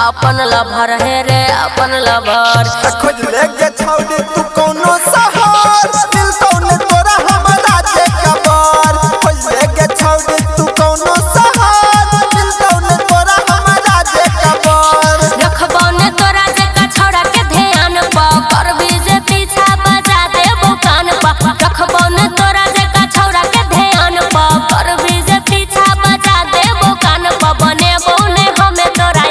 अपन लभर है रे अपन लभर खोज लेके छौड़ी तू कोनो शहर मिलतौ ने तोरा हमरा जे कबर खोज लेके छौड़ी तू कोनो शहर मिलतौ ने तोरा हमरा जे कबर रखबौ ने तोरा जे का छौड़ा के ध्यान प करबी जे पीछा बजा देबो कान प रखबौ ने तोरा जे का छौड़ा के ध्यान प करबी जे पीछा बजा देबो कान प बनेबो ने हमें तोरा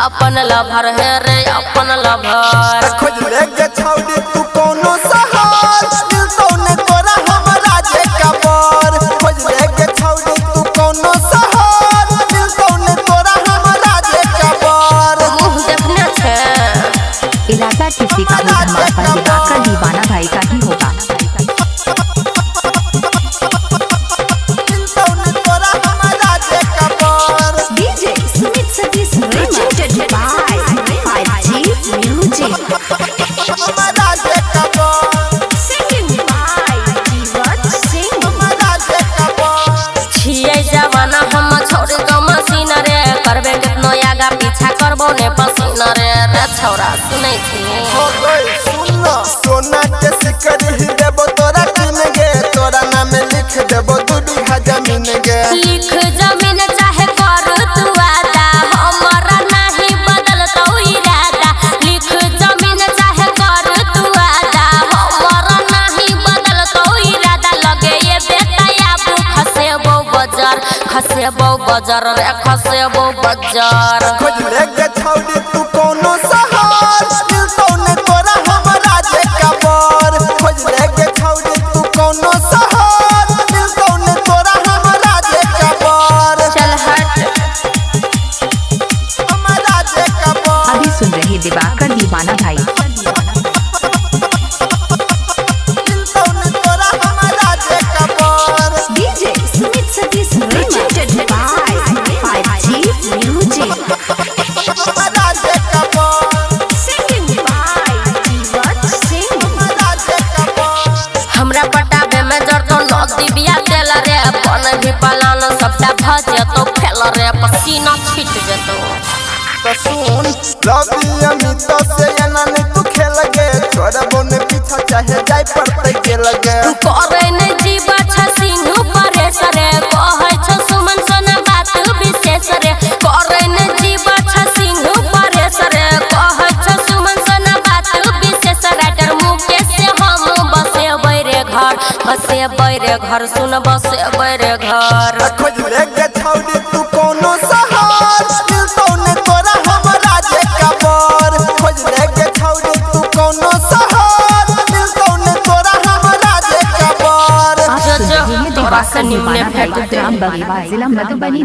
अपन लभर है रे अपन लभर खोज लेके छौड़ी तू कोनो शहर मिलतौ ने तोरा हमरा जे कबर खोज लेके छौड़ी तू कोनो शहर मिलतौ ने तोरा हमरा जे कबर मुंह देखने छे इलाका किसी का भी धमाका दिखाकर दीवाना भाई का ही होगा। जवाना हम छोड़ दो मसीन रे करबे कितनो आगा पीछा करबो ने पसीन रे रे छौरा सुनै छी हो गई सुन सोना के सिकर ही देबो तोरा किन गे तोरा नाम लिख देबो 2 बीघा जमीन गे लिख जमीन चाहे कर तू वादा हमरा नहीं बदलतौ इरादा लिख जमीन चाहे कर तू वादा हमरा नहीं बदलतौ इरादा लगे ये बेटा आबू खसेबो बजार रे खसेबो बजार खोज लेके छौड़ी तू कोनो शहर मिलतौ ने तोरा हमरा जे कबर खोज लेके छौड़ी तू कोनो शहर मिलतौ ने तोरा हमरा जे कबर चल हट हमरा जे कबर अभी सुन रहे दिवाकर दीवाना भाई मिलतौ ने तोरा हमरा जे कबर डीजे सुमित सतीश हमरा पटाबे में जरतो नदी बिया देल रे अपन भी पलान सबटा भजे तो फेल रे पसीना छीट जेतो तो सुन रवि अमित से एनाने तू खेल गे छोरा बोने पीछा चाहे जाय पड़ते गेल गे करे नै जीवा छ सिंह परेश रे कहै छ सुमन सोना बात विशेष रे करे नै जीवा छ सिंह परेश रे कहै छ सुमन सोना बात विशेष राइटर मुकेश से हम बसेबै रे घर सुन बसेबै रे घर खोज लेके छौड़ी तू कोनो शहर मिलतौ ने तोरा हमरा जे कबर खोज लेके छौड़ी तू कोनो शहर मिलतौ ने तोरा हमरा जे कबर आप सुन रहे हैं दिवाकर दीवाना भाई जिला मधुबनी।